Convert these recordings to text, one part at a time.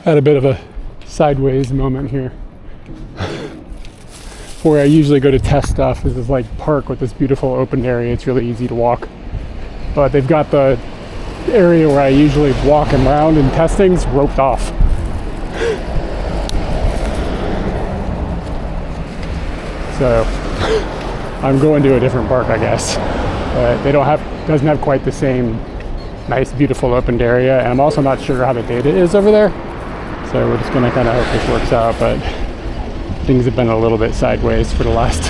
Had a bit of a sideways moment here. Where I usually go to test stuff is this like park with this beautiful open area. It's really easy to walk. But they've got the area where I usually walk around and test things roped off. So I'm going to a different park, I guess. Doesn't have quite the same nice, beautiful opened area. And I'm also not sure how the data is over there. So we're just gonna kind of hope this works out, but things have been a little bit sideways for the last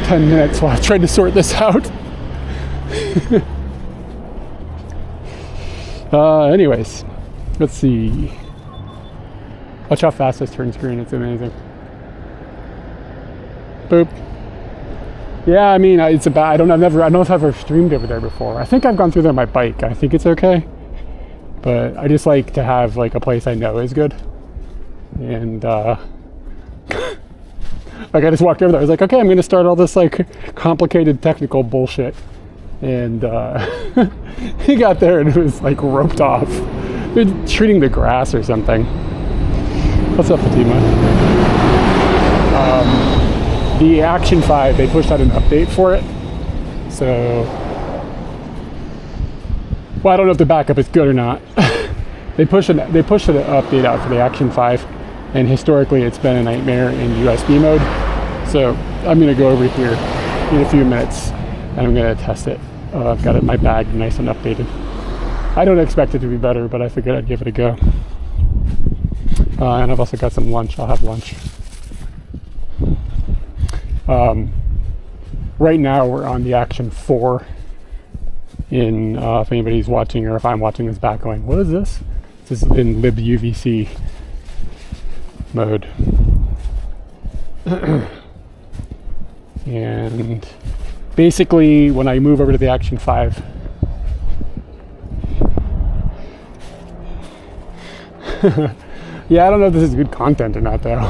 10 minutes while I tried to sort this out. Anyways, let's see. Watch how fast this turns green, it's amazing. Boop. Yeah, I mean, it's about, I don't know if I've ever streamed over there before. I think I've gone through there on my bike. I think it's okay. But I just like to have like a place I know is good. And like I just walked over there. I was like, okay, I'm going to start all this like complicated technical bullshit. And he got there and it was like roped off. They're treating the grass or something. What's up, Fatima? The Action5, they pushed out an update for it. So, well, I don't know if the backup is good or not. They pushed an update out for the Action5, and historically it's been a nightmare in USB mode. So I'm gonna go over here in a few minutes and I'm gonna test it. I've got it in my bag, nice and updated. I don't expect it to be better, but I figured I'd give it a go. And I've also got some lunch. I'll have lunch. Right now we're on the Action4 in, if anybody's watching or if I'm watching this back going, what is this? This is in libUVC mode. And basically when I move over to the Action5, yeah, I don't know if this is good content or not though.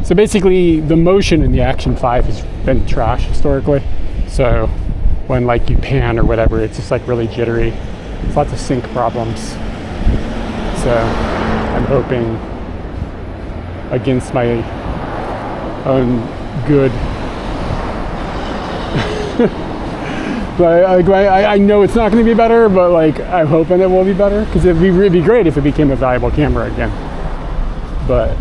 So basically the motion in the Action5 has been trash historically. So when like you pan or whatever, it's just like really jittery. There's lots of sync problems. So I'm hoping against my own good. But I know it's not going to be better, but like I'm hoping it will be better because it'd be great if it became a valuable camera again. But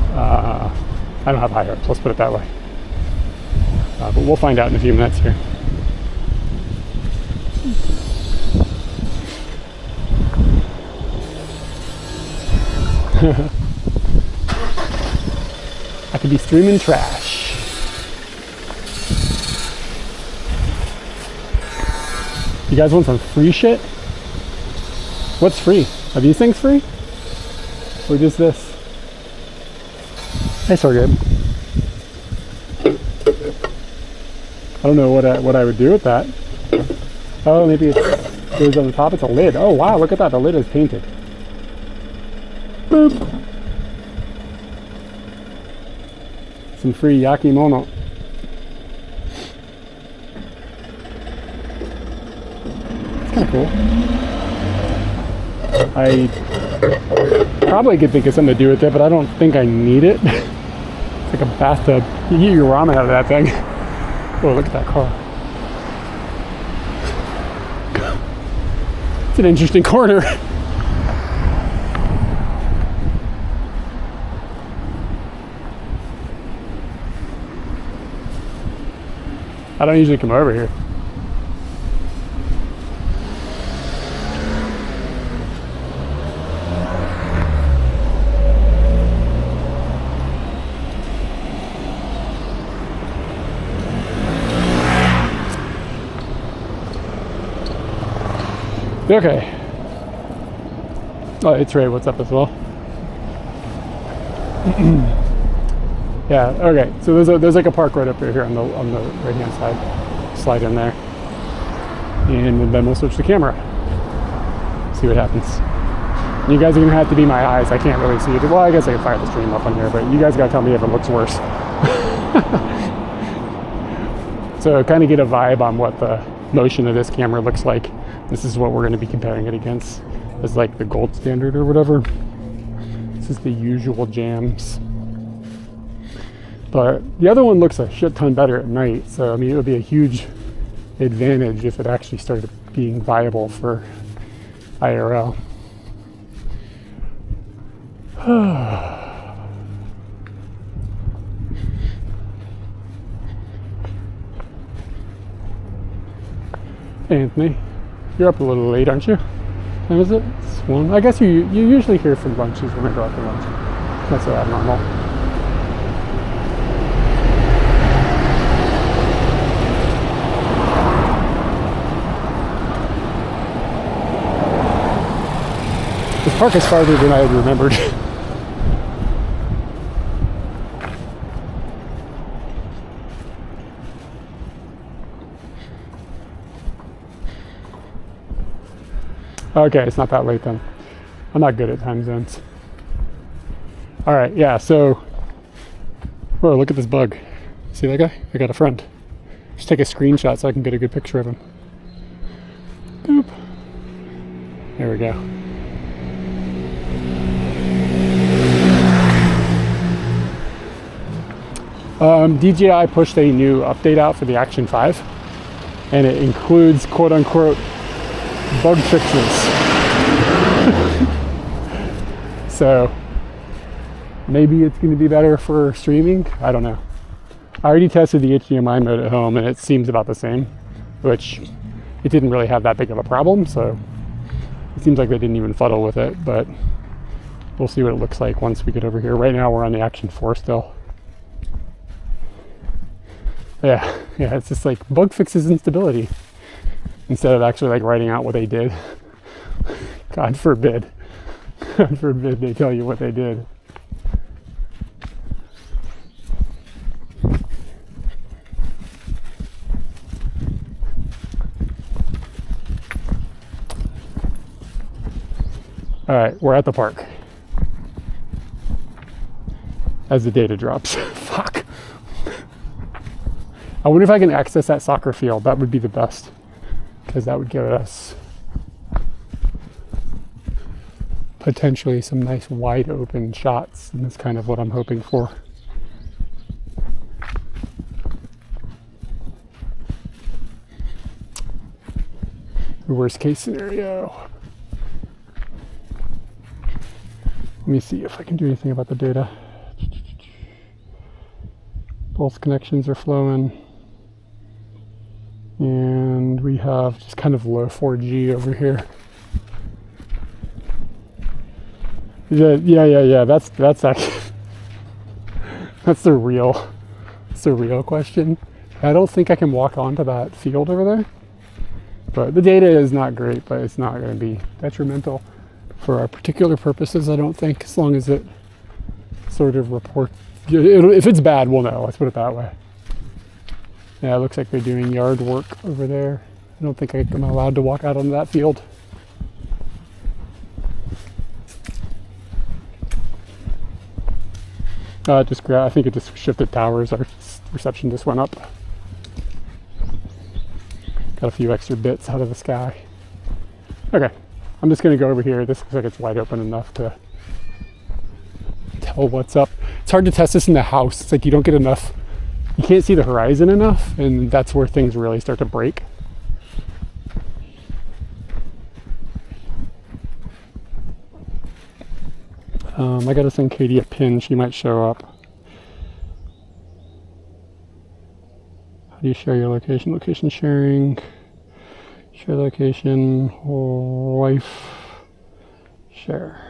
I don't have high hopes, let's put it that way. But we'll find out in a few minutes here. I could be streaming trash. You guys want some free shit? What's free? Are these things free? Or just this? Hey, Sorghum. I don't know what I would do with that. Oh, maybe it goes on the top. It's a lid. Oh, wow, look at that. The lid is painted. Boop. Some free yakimono. It's kind of cool. I probably could think of something to do with it, but I don't think I need it. It's like a bathtub. You get your ramen out of that thing. Oh, look at that car. It's an interesting corner. I don't usually come over here. Okay. Oh, it's Ray. What's up as well? Yeah. Okay. So there's like a park right up here on the right hand side. Slide in there, and then we'll switch the camera. See what happens. You guys are gonna have to be my eyes. I can't really see it. Well, I guess I can fire the stream up on here, but you guys gotta tell me if it looks worse. So kind of get a vibe on what the motion of this camera looks like. This is what we're going to be comparing it against as like the gold standard or whatever. This is the usual jams. But the other one looks a shit ton better at night. So, I mean, it would be a huge advantage if it actually started being viable for IRL. Anthony, you're up a little late, aren't you? Time is it? It's 1. I guess you usually hear from lunches when I go out for lunch. That's so abnormal. This park is farther than I had remembered. Okay, it's not that late then. I'm not good at time zones. All right, yeah, so, whoa, look at this bug. See that guy? I got a friend. Just take a screenshot so I can get a good picture of him. Boop. There we go. DJI pushed a new update out for the Action5, and it includes quote-unquote bug fixes. So maybe it's going to be better for streaming. I don't know. I already tested the HDMI mode at home and it seems about the same, which it didn't really have that big of a problem. So it seems like they didn't even fuddle with it, but we'll see what it looks like once we get over here. Right now we're on the Action4 still. Yeah, it's just like bug fixes instability instead of actually like writing out what they did. God forbid they tell you what they did. All right, we're at the park as the data drops. Fuck. I wonder if I can access that soccer field. That would be the best, because that would give us potentially some nice wide open shots, and that's kind of what I'm hoping for. The worst case scenario. Let me see if I can do anything about the data. Both connections are flowing. And we have just kind of low 4G over here. Yeah. That's actually that's the real question. I don't think I can walk onto that field over there. But the data is not great, but it's not going to be detrimental for our particular purposes, I don't think, as long as it sort of reports. If it's bad, we'll know. Let's put it that way. Yeah, it looks like they're doing yard work over there. I don't think I'm allowed to walk out onto that field. I think it just shifted towers. Our reception just went up. Got a few extra bits out of the sky. Okay, I'm just gonna go over here. This looks like it's wide open enough to tell what's up. It's hard to test this in the house. It's like you don't get enough, you can't see the horizon enough, and that's where things really start to break. I gotta send Katie a pin. She might show up. How do you share your location? Location sharing. Share location. Wife. Share.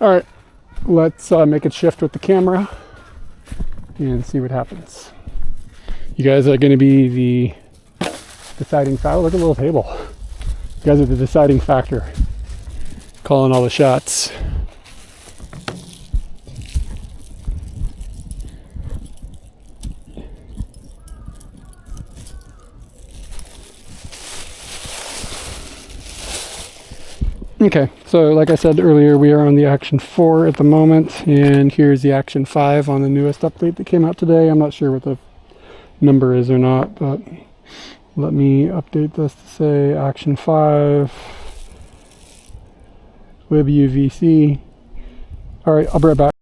All right, let's make it shift with the camera and see what happens. You guys are going to be the deciding factor. Look at the little table. You guys are the deciding factor calling all the shots. Okay, so like I said earlier, we are on the Action 4 at the moment, and here's the Action 5 on the newest update that came out today. I'm not sure what the number is or not, but let me update this to say Action 5, libuvc. All right, I'll be right back.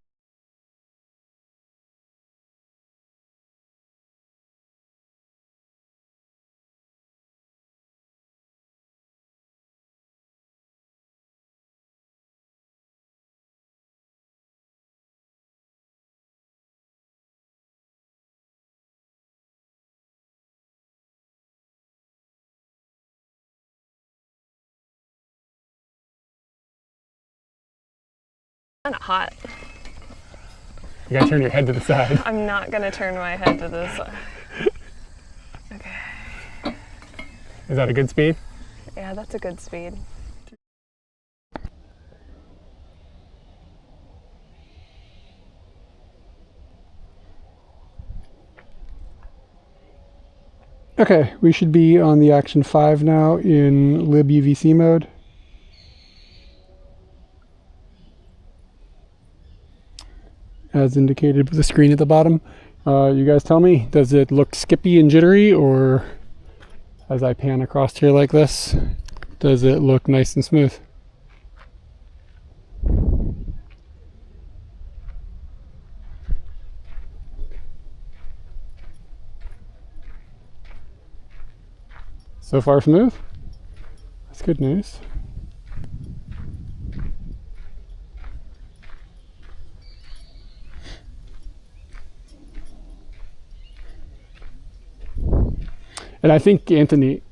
Kind of hot. You gotta turn your head to the side. I'm not gonna turn my head to the side. Okay. Is that a good speed? Yeah, that's a good speed. Okay, we should be on the Action 5 now in libuvc mode. As indicated with the screen at the bottom. You guys tell me, does it look skippy and jittery, or as I pan across here like this, does it look nice and smooth? So far smooth? That's good news. And I think, Anthony,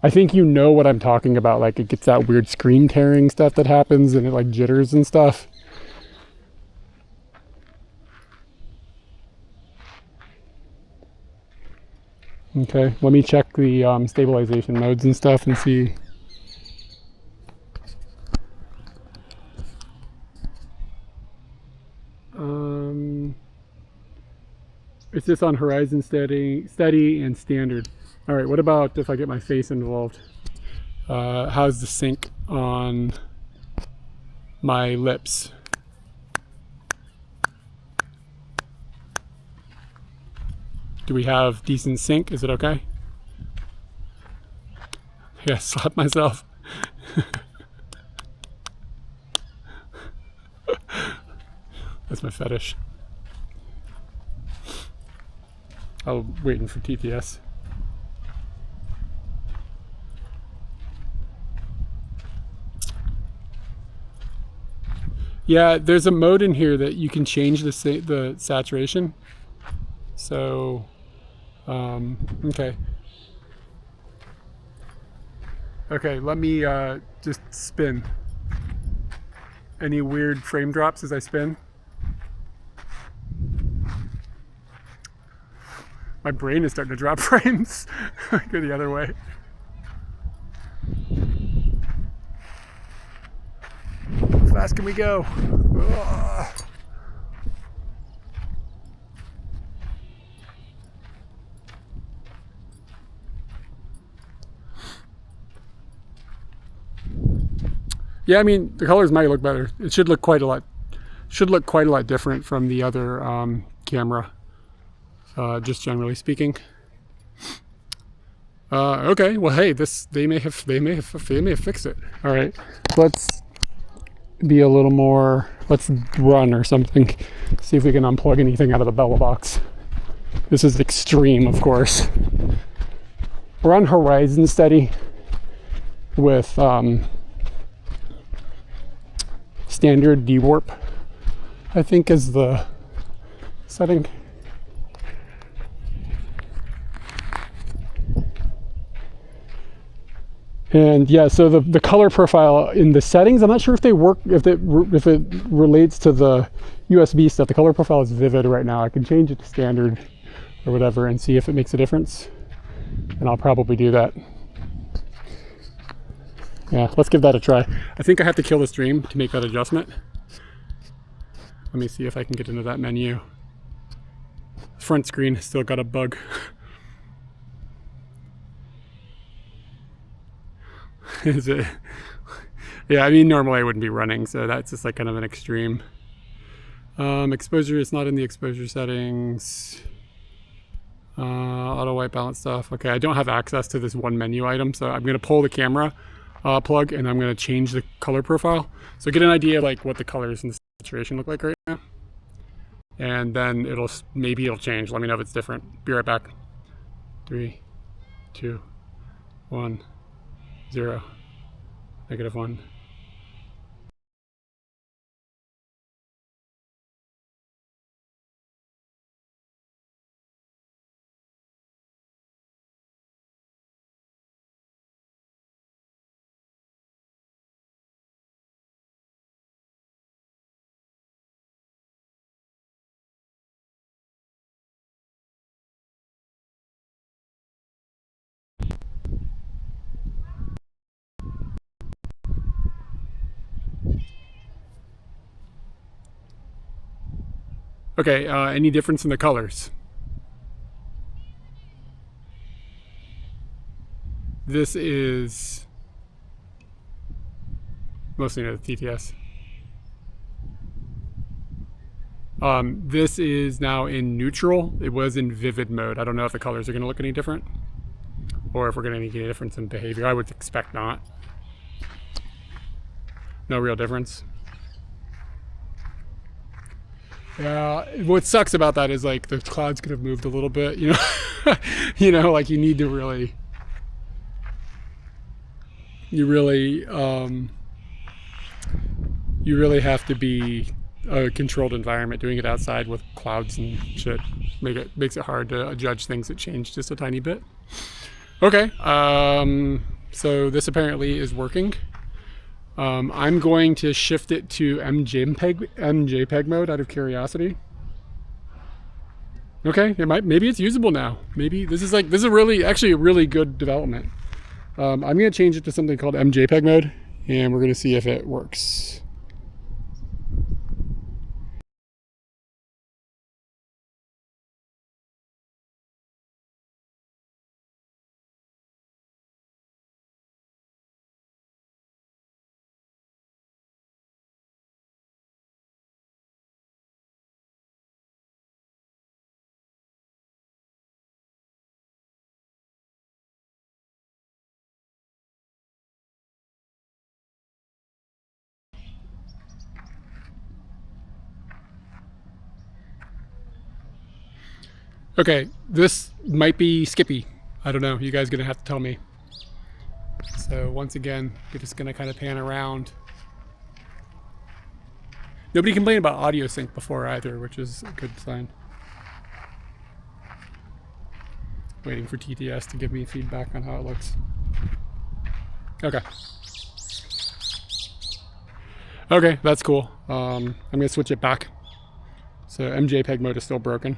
I think you know what I'm talking about. Like, it gets that weird screen tearing stuff that happens, and it like jitters and stuff. Okay, let me check the stabilization modes and stuff and see. It's just on horizon steady and standard. All right, what about if I get my face involved? How's the sync on my lips? Do we have decent sync? Is it okay? Yeah, slap myself. That's my fetish. I'm waiting for TTS. Yeah, there's a mode in here that you can change the saturation. So, okay. Okay, let me just spin. Any weird frame drops as I spin? My brain is starting to drop frames. Go the other way. How fast can we go? Ugh. Yeah, I mean, the colors might look better. It should look quite a lot different from the other camera, just generally speaking. Okay, well, hey, they may have fixed it. All right, let's be a little more. Let's run or something. See if we can unplug anything out of the Bella box. This is extreme, of course. We're on horizon steady with standard dewarp, I think, is the setting. And yeah, so the color profile in the settings, I'm not sure if they work, if it relates to the USB stuff. The color profile is vivid right now. I can change it to standard or whatever and see if it makes a difference. And I'll probably do that. Yeah, let's give that a try. I think I have to kill the stream to make that adjustment. Let me see if I can get into that menu. Front screen still got a bug. Is it? Yeah, I mean, normally I wouldn't be running, so that's just like kind of an extreme. Exposure is not in the exposure settings. Auto white balance stuff. Okay, I don't have access to this one menu item, so I'm going to pull the camera plug and I'm going to change the color profile. So get an idea like what the colors and the saturation look like right now. And then maybe it'll change. Let me know if it's different. Be right back. 3, 2, 1, 0, -1. Okay, any difference in the colors? This is mostly the TTS. This is now in neutral. It was in vivid mode. I don't know if the colors are going to look any different or if we're going to get any difference in behavior. I would expect not. No real difference. Yeah, what sucks about that is like the clouds could have moved a little bit, you know. You know, like you need to really you really have to be a controlled environment. Doing it outside with clouds and shit makes it hard to judge things that change just a tiny bit. Okay, so this apparently is working. I'm going to shift it to MJPEG mode out of curiosity. Okay, maybe it's usable now. Maybe this is actually a really good development. I'm going to change it to something called MJPEG mode, and we're going to see if it works. Okay, this might be skippy. I don't know. You guys are going to have to tell me. So once again, we're just going to kind of pan around. Nobody complained about audio sync before either, which is a good sign. Waiting for TTS to give me feedback on how it looks. Okay. Okay, that's cool. I'm going to switch it back. So MJPEG mode is still broken.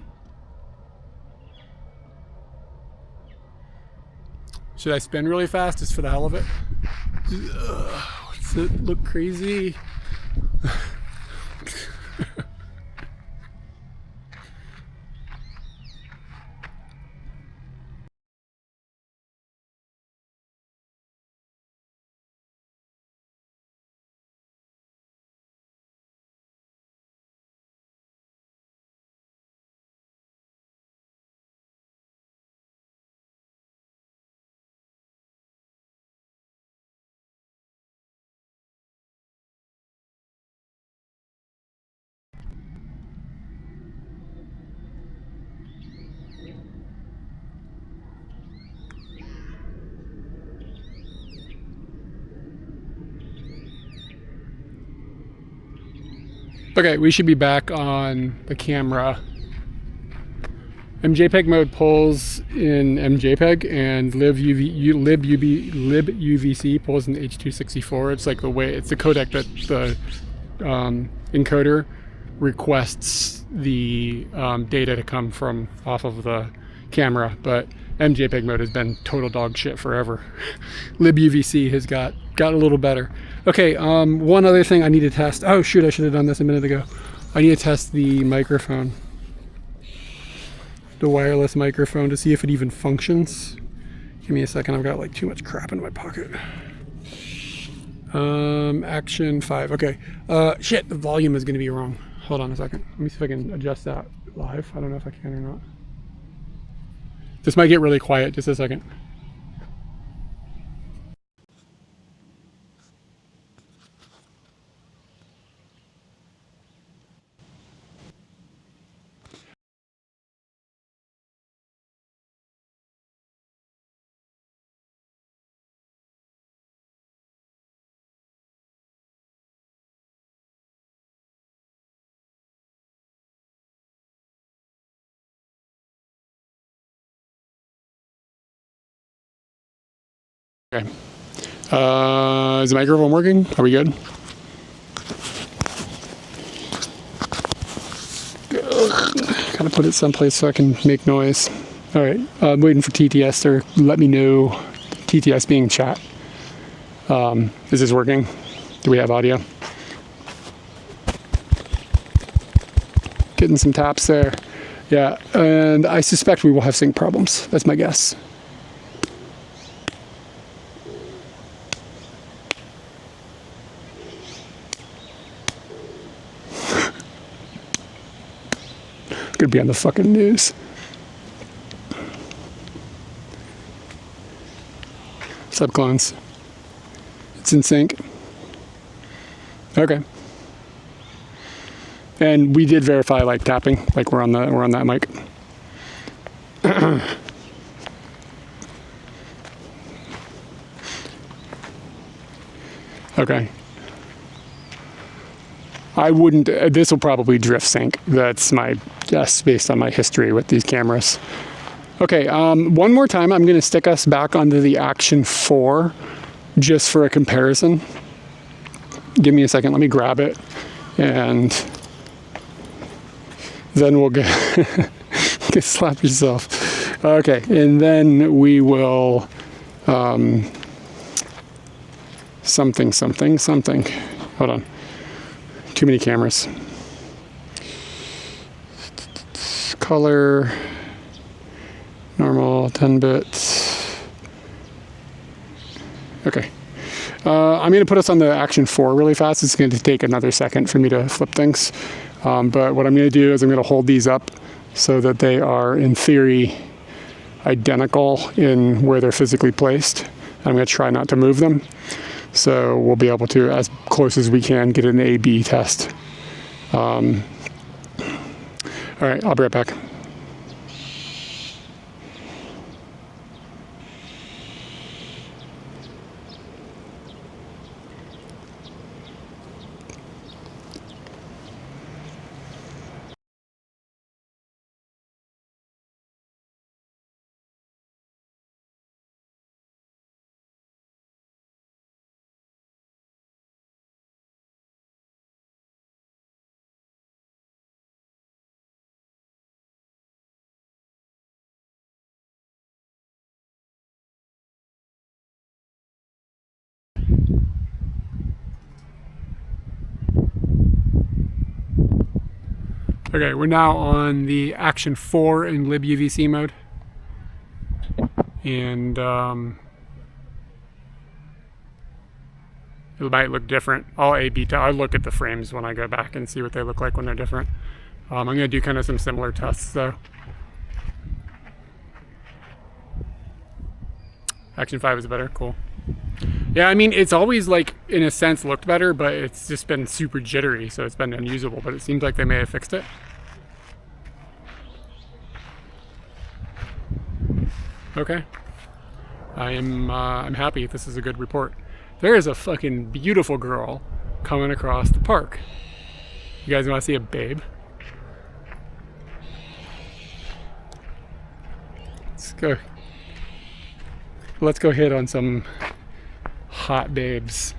Should I spin really fast just for the hell of it? Does it look crazy? Okay, we should be back on the camera. MJPEG mode pulls in MJPEG and libUVC pulls in H.264. It's like it's the codec that the encoder requests the data to come from off of the camera, but MJPEG mode has been total dog shit forever. LibUVC has got a little better. Okay, one other thing I need to test. Oh shoot, I should have done this a minute ago. I need to test the microphone. The wireless microphone to see if it even functions. Give me a second, I've got like too much crap in my pocket. Action5, okay. Shit, the volume is gonna be wrong. Hold on a second. Let me see if I can adjust that live. I don't know if I can or not. This might get really quiet, just a second. Okay. Is the microphone working? Are we good? Gotta put it someplace so I can make noise. All right, I'm waiting for TTS to let me know. TTS being chat. Is this working? Do we have audio? Getting some taps there. Yeah, and I suspect we will have sync problems. That's my guess. Could be on the fucking news. What's up, clones? It's in sync. Okay. And we did verify like tapping, like we're on that mic. Okay. I wouldn't, this will probably drift sync. That's my guess based on my history with these cameras. Okay, one more time, I'm gonna stick us back onto the Action4 just for a comparison. Give me a second, let me grab it and then we'll get, slap yourself. Okay, and then we will, something. Hold on. Too many cameras. Color, normal, 10 bits. Okay. I'm going to put us on the Action4 really fast. It's going to take another second for me to flip things. But what I'm going to do is I'm going to hold these up so that they are, in theory, identical in where they're physically placed. I'm going to try not to move them. So we'll be able to, as close as we can, get an A/B test. All right, I'll be right back. Okay, we're now on the Action4 in libUVC mode. And it might look different. I'll look at the frames when I go back and see what they look like when they're different. I'm gonna do kind of some similar tests though. Action5 is better, cool. Yeah, I mean, it's always like, in a sense, looked better, but it's just been super jittery, so it's been unusable, but it seems like they may have fixed it. Okay. I'm happy. This is a good report. There is a fucking beautiful girl coming across the park. You guys want to see a babe? Let's go hit on some hot babes.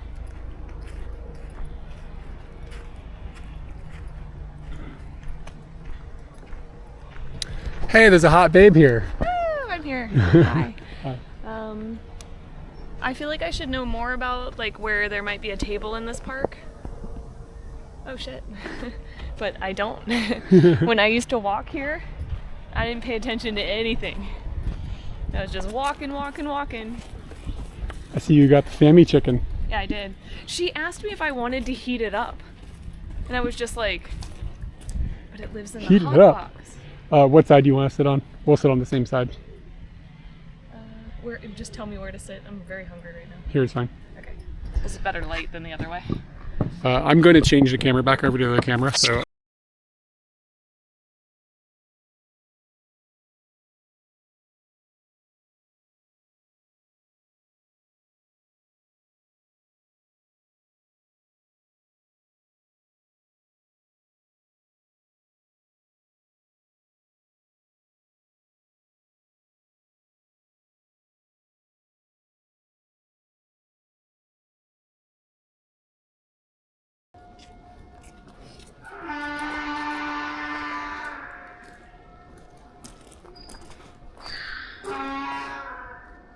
Hey, there's a hot babe here. I'm here. Hi. Hi. I feel like I should know more about like where there might be a table in this park. Oh shit. But I don't. When I used to walk here, I didn't pay attention to anything. I was just walking. I see you got the family chicken. Yeah, I did. She asked me if I wanted to heat it up. And I was just like, but it lives in the hot box. What side do you want to sit on? We'll sit on the same side. Just tell me where to sit. I'm very hungry right now. Here's fine. Okay. This is better light than the other way. I'm going to change the camera back over to the camera. So.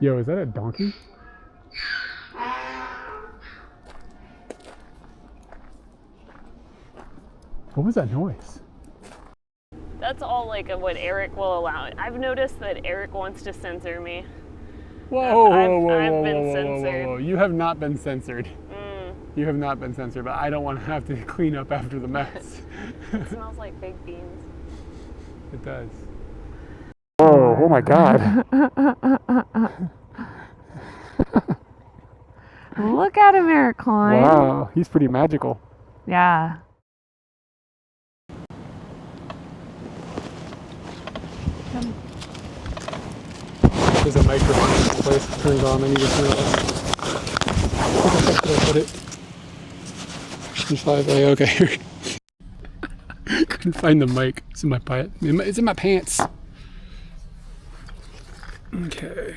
Yo, is that a donkey? What was that noise? That's all like what Eric will allow. I've noticed that Eric wants to censor me. Whoa, I've been censored. whoa. You have not been censored. You have not been censored, but I don't want to have to clean up after the mess. It smells like baked beans. It does. Whoa, oh my God. Look at him, Eric Klein. Wow, he's pretty magical. Yeah. There's a microphone in this place. It turns on, I need to turn it off. Where did I put it? Okay. Couldn't find the mic. It's in my pocket. It's in my pants. Okay.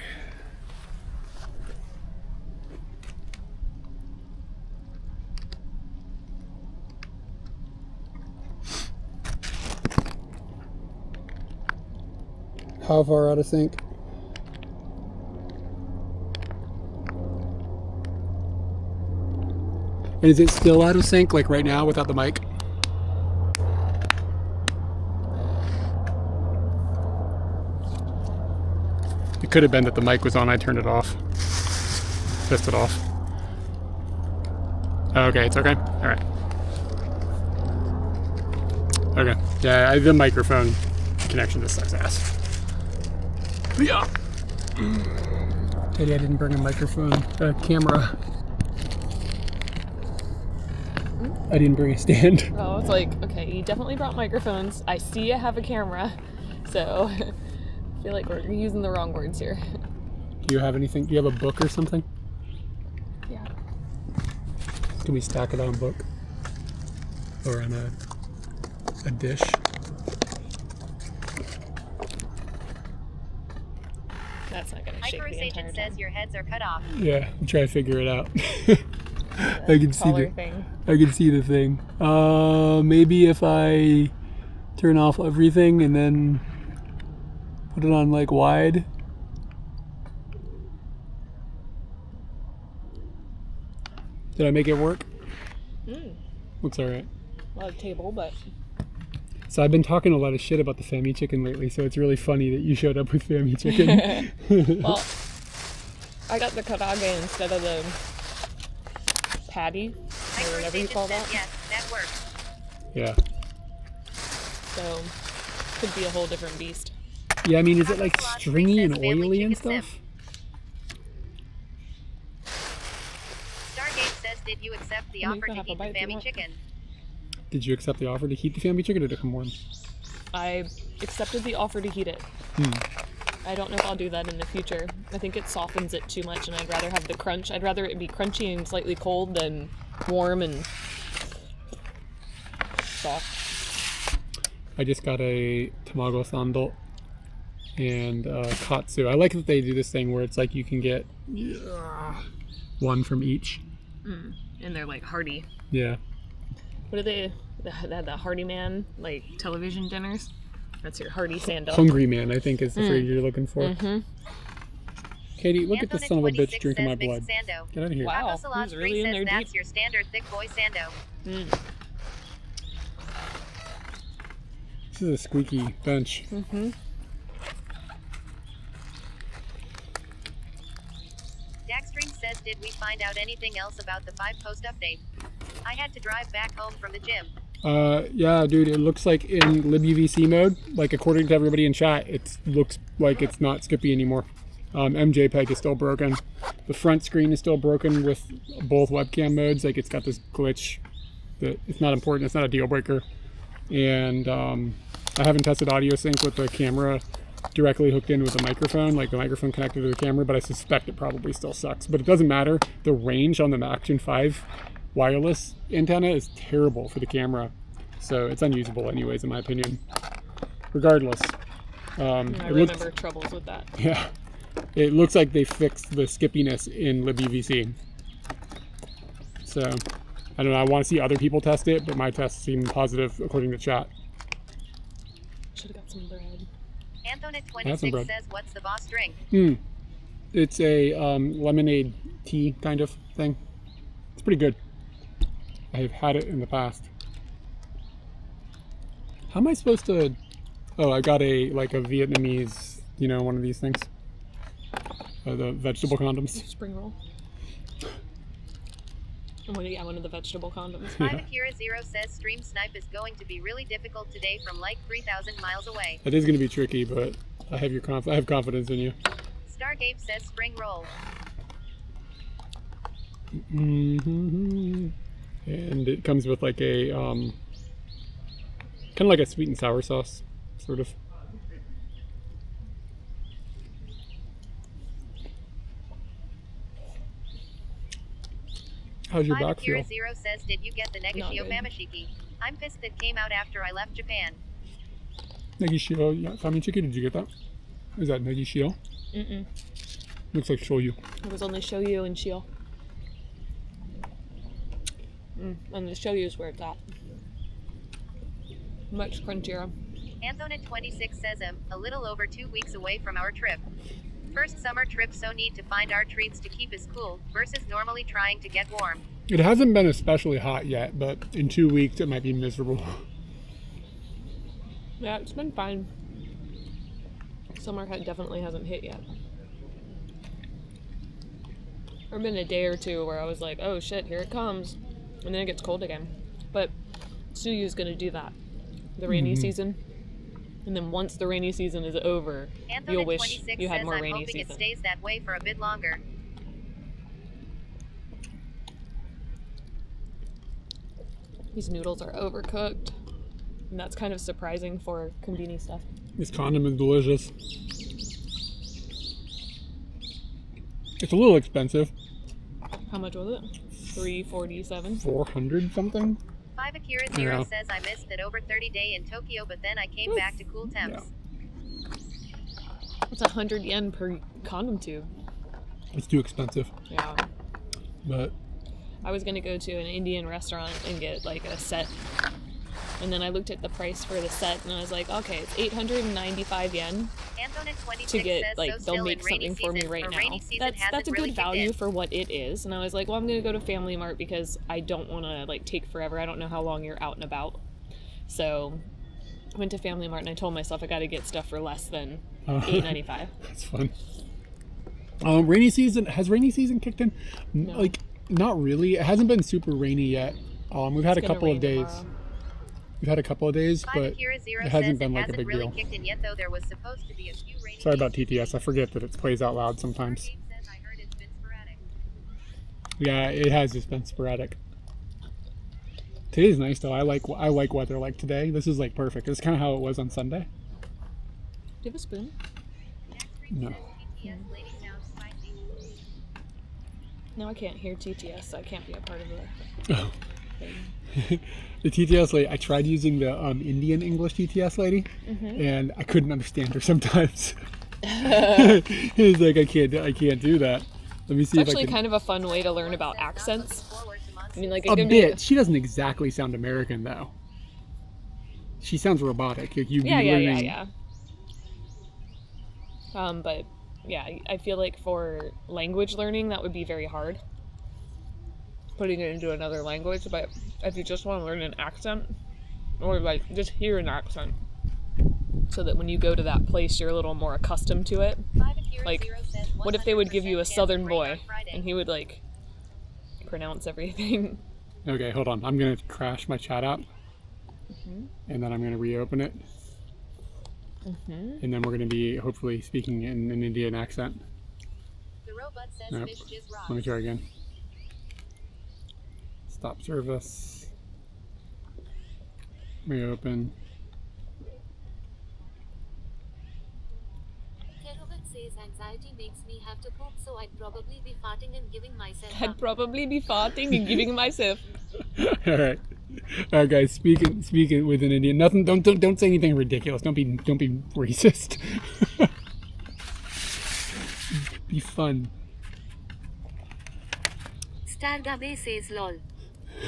How far out of sync? And is it still out of sync, like right now, without the mic? It could have been that the mic was on, I turned it off. Pissed it off. Okay, it's okay? Alright. Okay. Yeah, the microphone connection just sucks ass. But yeah. Teddy, I didn't bring a camera. I didn't bring a stand. Oh, it's like, okay, you definitely brought microphones. I see you have a camera. So, I feel like we're using the wrong words here. Do you have anything? Do you have a book or something? Yeah. Can we stack it on a book? Or on a dish? That's not going to shake the entire Agent time. says your heads are cut off. Yeah, we'll try to figure it out. I can see the thing. I can see the thing. Maybe if I turn off everything and then put it on like wide. Did I make it work? Looks alright. A lot of table, but So I've been talking a lot of shit about the Fammy chicken lately, so it's really funny that you showed up with Fammy chicken. well, I got the karaage instead of the patty or whatever you call that. Yes, that works. Yeah. So could be a whole different beast. Yeah, I mean, is it like stringy and oily and stuff? Stargate says, did you accept the offer to heat the Fammy chicken? Did you accept the offer to heat the Fammy chicken or to come warm? I accepted the offer to heat it. I don't know if I'll do that in the future. I think it softens it too much, and I'd rather have the crunch. I'd rather it be crunchy and slightly cold than warm and soft. I just got a tamago sando and katsu. I like that they do this thing where it's like you can get one from each. And they're like hearty. Yeah. What are they? They had the Hardy Man like television dinners. That's your hearty sando. Hungry man, I think, is the phrase you're looking for. Katie, look at this son of a bitch drinking my blood. Sando. Get out of here. Wow. Taco Salad He's really 3 in says there that's deep. your standard thick boy Sando. This is a squeaky bench. Daxstream says, did we find out anything else about the 5 post update? I had to drive back home from the gym. Yeah, dude, it looks like in libUVC mode, like according to everybody in chat, it looks like it's not Skippy anymore. MJPEG is still broken. The front screen is still broken with both webcam modes. Like it's got this glitch that it's not important. It's not a deal breaker. And I haven't tested audio sync with the camera directly hooked in with the microphone, like the microphone connected to the camera, but I suspect it probably still sucks. But it doesn't matter. The range on the Action5 wireless antenna is terrible for the camera. So it's unusable anyways, in my opinion. Regardless. I remember troubles with that. Yeah. It looks like they fixed the skippiness in libUVC. So, I don't know. I want to see other people test it, but my tests seem positive according to chat. Should have got some bread. Anthonette26 says, what's the boss drink? It's a lemonade tea kind of thing. It's pretty good. I have had it in the past. How am I supposed to... Oh, I got a Vietnamese, one of these things. The vegetable condoms. Spring roll. One of the vegetable condoms. 5Akira0 says stream snipe is going to be really difficult today from like 3,000 miles away. That is going to be tricky, but I have I have confidence in you. Stargate says spring roll. And it comes with like a kind of like a sweet and sour sauce, sort of. How's your back feel? 5Akira0 says, did you get the Negashio Famashiki? I'm pissed that came out after I left Japan. Negashio Famashiki, did you get that? Is that Negashio? Looks like shoyu. It was only shoyu and shio. And the shoyu is where it's at. Much crunchier. Anthonette26 says, a little over 2 weeks away from our trip. First summer trip, so need to find our treats to keep us cool, versus normally trying to get warm. It hasn't been especially hot yet, but in 2 weeks it might be miserable. Yeah, it's been fine. Summer definitely hasn't hit yet. There's been a day or two where I was like, oh shit, here it comes. And then it gets cold again. But Suyu's gonna do that. The rainy season. And then once the rainy season is over, you'll wish you had more rainy season. I'm hoping it stays that way for a bit longer. These noodles are overcooked. And that's kind of surprising for konbini stuff. This condom is delicious. It's a little expensive. How much was it? $347? 400 something? 5Akira0 says, I missed that over 30 day in Tokyo, but then I came back to cool temps. It's 100 yen per condom tube. It's too expensive. Yeah. But I was gonna go to an Indian restaurant and get like a set. And then I looked at the price for the set and I was like, okay, it's 895 yen to get, like, they'll make something for me right now. That's a good value for what it is. And I was like, well, I'm going to go to Family Mart because I don't want to, like, take forever. I don't know how long you're out and about. So I went to Family Mart and I told myself I got to get stuff for less than $8.95. That's fun. Rainy season, has rainy season kicked in? No. Like, not really. It hasn't been super rainy yet. We've had a couple of days. Tomorrow. We've had a couple of days, but it hasn't been like a big deal. Kicked in yet, though there was supposed to be a few rainy Sorry about TTS. I forget that it plays out loud sometimes. Yeah, it has just been sporadic. Today's nice though. I like weather like today. This is like perfect. It's kind of how it was on Sunday. Do you have a spoon? No. No, I can't hear TTS, so I can't be a part of it. Oh. The TTS lady, I tried using the Indian English TTS lady, and I couldn't understand her sometimes. It was like, I can't do that. Let me see It's if I actually can. kind of a fun way to learn about accents. I mean, like A bit. She doesn't exactly sound American though. she sounds robotic. Like, Yeah. But yeah, I feel like for language learning, that would be very hard. Putting it into another language, but if you just want to learn an accent, or like just hear an accent, so that when you go to that place, you're a little more accustomed to it. Like, what if they would give you a Southern boy, and he would like pronounce everything? Okay, hold on. I'm gonna crash my chat app, and then I'm gonna reopen it, and then we're gonna be hopefully speaking in an Indian accent. The robot says Nope. fish is raw. Let me try again. Stop service. Reopen. Kerovat says anxiety makes me have to poop, so I'd probably be farting and giving myself I'd probably be farting and giving myself. All right, guys. Speaking with an Indian. Nothing. Don't say anything ridiculous. Don't be racist. Be fun. Stargabe says lol.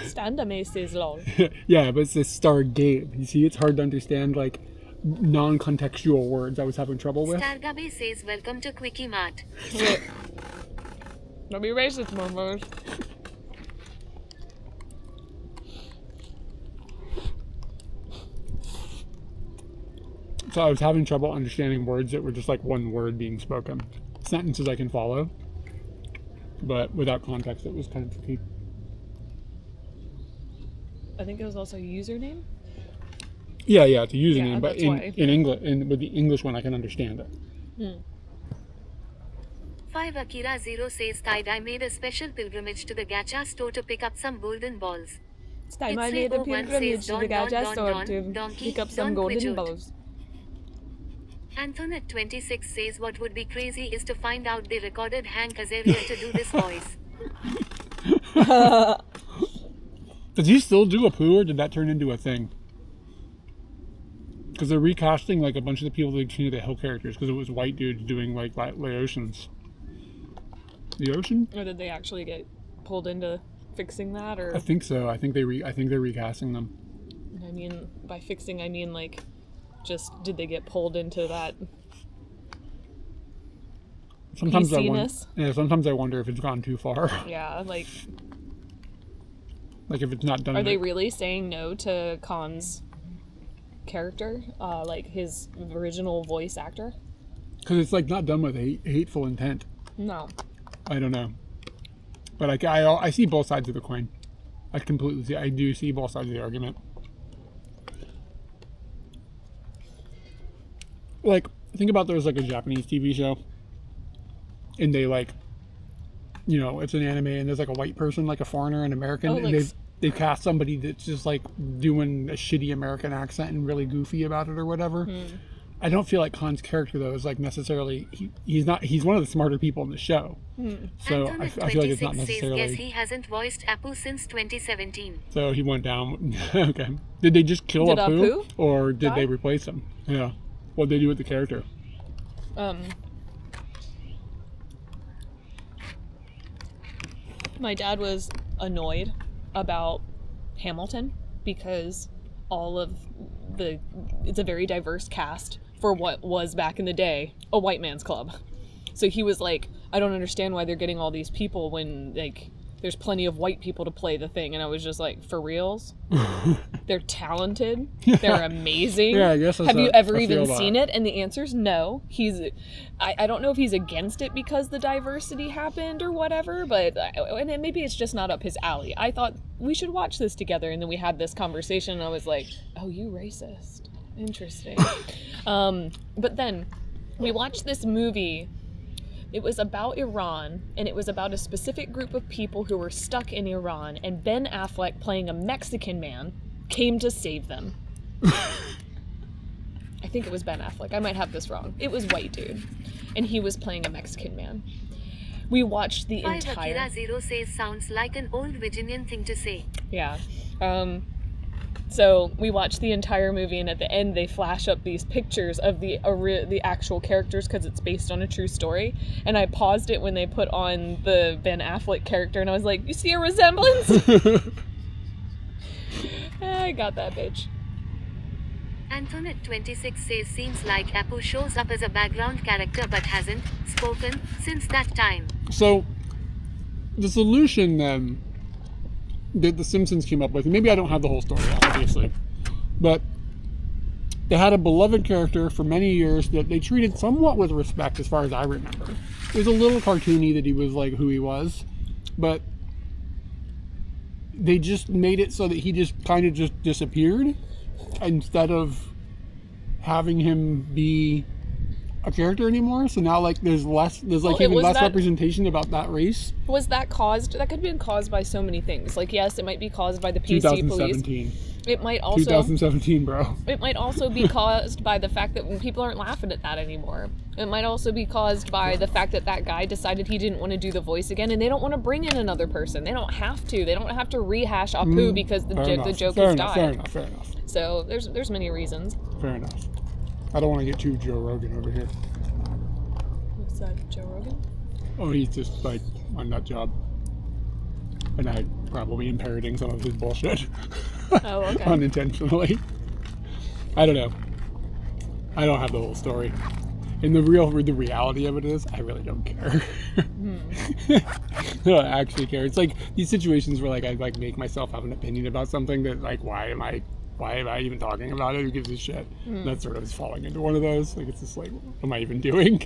Standame says lol. Yeah, but it says Stargate. You see, it's hard to understand like non-contextual words. I was having trouble with. Stargabe says welcome to Quickie Mart. Wait. Don't be racist, motherfuckers. So I was having trouble understanding words that were just like one word being spoken. Sentences I can follow, but without context, it was kind of tricky. I think it was also username. Yeah, it's a username, Yeah, but that's in why. English, with the English one, I can understand it. 5 Akira 0 says Tide I made a special pilgrimage to the gacha store to pick up some golden balls. It's time I It's made a 301 pilgrimage says to the Don, gacha Don, store Don, to Donkey, pick up some Don golden Quijut. balls. Antoinette 26 says what would be crazy is to find out they recorded Hank Azaria to do this voice. Does he still do a poo, or did that turn into a thing? Because they're recasting like a bunch of the people that changed the Hill characters because it was white dudes doing like Laotians. The ocean? Or did they actually get pulled into fixing that? Or I think so. I think they're recasting them. I mean, by fixing, I mean like, just did they get pulled into that? Sometimes PC-ness? sometimes I wonder if it's gone too far. Yeah, like, Like if it's not done. are they right. really saying no to Khan's character, like his original voice actor? Because it's like not done with hateful intent. No. I don't know, but I see both sides of the coin. I do see both sides of the argument. Like, think about there's like a Japanese TV show, and they like, you know, it's an anime, and there's like a white person, like a foreigner, an American, Oh, and like they cast somebody that's just like doing a shitty American accent and really goofy about it or whatever. I don't feel like Khan's character though is like necessarily he's one of the smarter people in the show. So I feel like it's not necessarily. Says, guess he hasn't voiced Apu since 2017. So he went down. Okay. Did they just kill Did Apu, Apu or did they die? replace him? Yeah. What did they do with the character? My dad was annoyed about Hamilton because it's a very diverse cast for what was back in the day a white man's club. So he was like, I don't understand why they're getting all these people when like there's plenty of white people to play the thing. And I was just like, for reals? They're talented. They're amazing. Yeah, I guess. Have you ever even seen it? And the answer is no. I don't know if he's against it because the diversity happened or whatever, but and maybe it's just not up his alley. I thought we should watch this together, and then we had this conversation, and I was like, oh, you racist. Interesting. But then we watched this movie. It was about Iran, and it was about a specific group of people who were stuck in Iran, and Ben Affleck, playing a Mexican man, came to save them. I think it was Ben Affleck. I might have this wrong. It was white dude, and he was playing a Mexican man. We watched the 5 entire... Akira 0 says sounds like an old Virginian thing to say. Yeah. So we watched the entire movie, and at the end they flash up these pictures of the actual characters because it's based on a true story. And I paused it when they put on the Ben Affleck character, and I was like, you see a resemblance? I got that bitch. Antoinette26 says seems like Apu shows up as a background character but hasn't spoken since that time. So, the solution then that the Simpsons came up with, and maybe I don't have the whole story, obviously, but they had a beloved character for many years that they treated somewhat with respect as far as I remember. It was a little cartoony that he was like who he was, but they just made it so that he just kind of just disappeared instead of having him be a character anymore. So now like there's like even less representation about that race. Was that caused? That could have been caused by so many things. Like yes, it might be caused by the PC 2017. police. It might also 2017, bro. It might also be caused by the fact that people aren't laughing at that anymore. It might also be caused by the fact that that guy decided he didn't want to do the voice again, and they don't want to bring in another person. They don't have to. They don't have to rehash Apu because the joke has died. Fair enough. So there's many reasons. Fair enough. I don't want to get too Joe Rogan over here. What's that, Joe Rogan? Oh, he's just like on that job. And I probably am parroting some of his bullshit. Oh, okay. Unintentionally. I don't know. I don't have the whole story. And the reality of it is, I really don't care. I don't actually care. It's like these situations where like I like make myself have an opinion about something that like why am I even talking about it? Who gives a shit? That sort of is falling into one of those. Like it's just like, what am I even doing?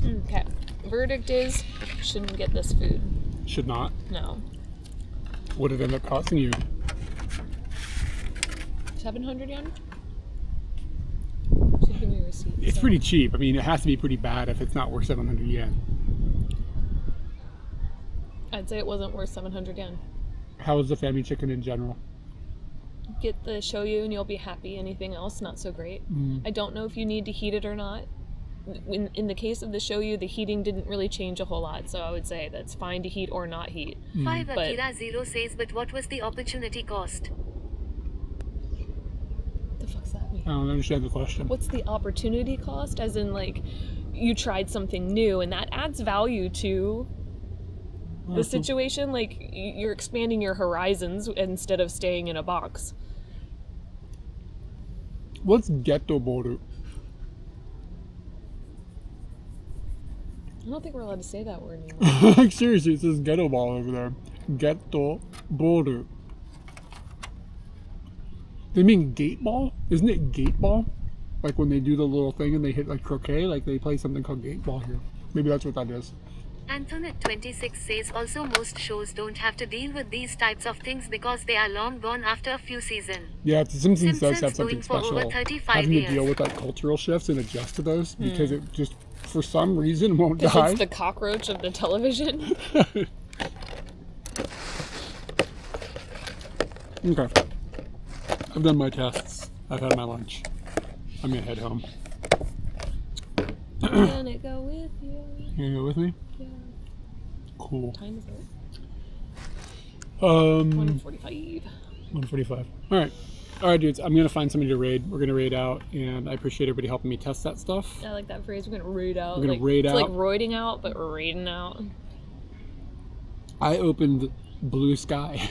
Okay. Verdict is, shouldn't get this food. Should not. No. What did it end up costing you? 700 yen? Should give me a receipt. It's pretty cheap. I mean, it has to be pretty bad if it's not worth 700 yen. I'd say it wasn't worth 700 yen. How is the family chicken in general? Get the shoyu and you'll be happy. Anything else, not so great. I don't know if you need to heat it or not. In the case of the shoyu, the heating didn't really change a whole lot, so I would say that's fine to heat or not heat. 5 Akira 0 says, but what was the opportunity cost? What the fuck's that mean? I don't understand the question. What's the opportunity cost? As in, like, you tried something new, and that adds value to the situation. Like, you're expanding your horizons instead of staying in a box. What's Ghetto Boru? I don't think we're allowed to say that word anymore. Seriously, it says ghetto ball over there. Ghetto Boru. They mean gate ball? Isn't it gate ball? Like when they do the little thing and they hit like croquet, like they play something called gate ball here. Maybe that's what that is. Antoinette26 says also most shows don't have to deal with these types of things because they are long gone after a few seasons. Yeah, The Simpsons does have something going for special. over 35 having years. to deal with like cultural shifts and adjust to those because it just for some reason won't Because die. it's the cockroach of the television. Okay. I've done my tests. I've had my lunch. I'm gonna head home. I'm gonna go with you. You gonna go with me? Yeah. Cool. What time is it? 1:45. 1:45. All right, dudes. I'm gonna find somebody to raid. We're gonna raid out, and I appreciate everybody helping me test that stuff. I like that phrase. We're gonna raid out. We're gonna raid it's out. like roiding out, but raiding out. I opened Blue Sky.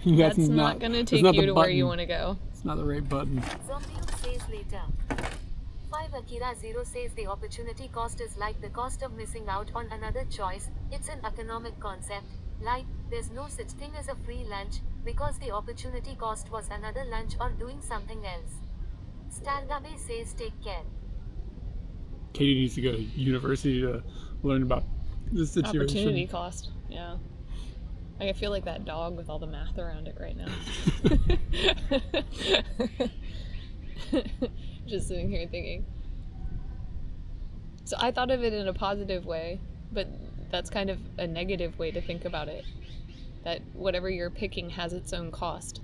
That's not gonna take you to where you want to go. It's not the right button. Zombie says later. 5 Akira 0 says the opportunity cost is like the cost of missing out on another choice. It's an economic concept. Like, there's no such thing as a free lunch, because the opportunity cost was another lunch or doing something else. Stargabe says take care. Katie needs to go to university to learn about this situation. Opportunity cost. Yeah. I feel like that dog with all the math around it right now. Just sitting here thinking. So I thought of it in a positive way, but that's kind of a negative way to think about it. That whatever you're picking has its own cost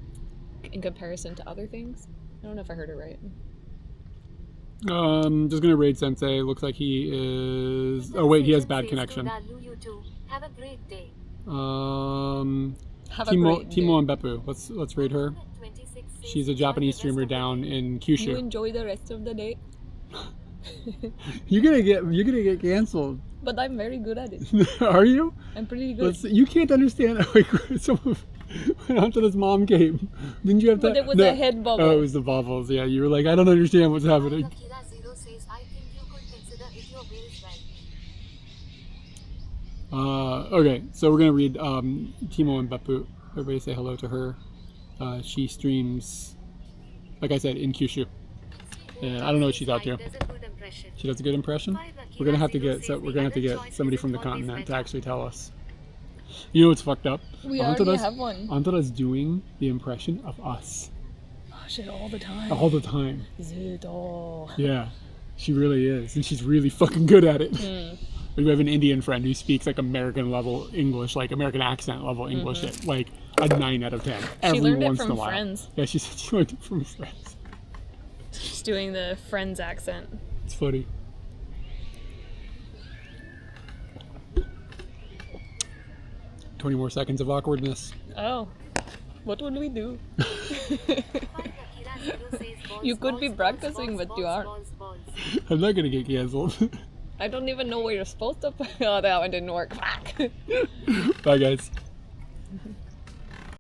in comparison to other things. I don't know if I heard it right. Just gonna raid Sensei. Looks like he is. Oh wait, he has bad connection. You too. Have a great day. Have a great day. Timo and Beppu. Let's raid her. She's a Japanese streamer down in Kyushu. You enjoy the rest of the day. You're gonna get canceled. But I'm very good at it. Are you? I'm pretty good. You can't understand. Like, When Antara's mom came, didn't you have But that? it was a head bubble. Oh, it was the bubbles. Yeah, you were like, I don't understand what's happening. Akira Zero says, I think you could consider it your way as well. Okay, so we're gonna read Timo and Beppu. Everybody say hello to her. She streams, like I said, in Kyushu. And I don't know what she's out to. Does a good impression. She does a good impression. We're gonna have to get somebody from the continent to actually tell us. You know what's fucked up? We already have one. Antara's doing the impression of us Oh shit, all the time. all the time. Zudo. Yeah, she really is, and she's really fucking good at it. We have an Indian friend who speaks like American level English, like American accent level English, at like a 9 out of 10 every learned it once from in a while. Friends. Yeah, she said she learned it from Friends. She's doing the Friends accent. It's funny. "20 more seconds of awkwardness." Oh. What would we do? Akira Zero says, balls, You could be balls, practicing, balls, but you balls, aren't. balls, balls. I'm not gonna get canceled. I don't even know where you're supposed to put. Oh, that one didn't work. Fuck. Bye, guys.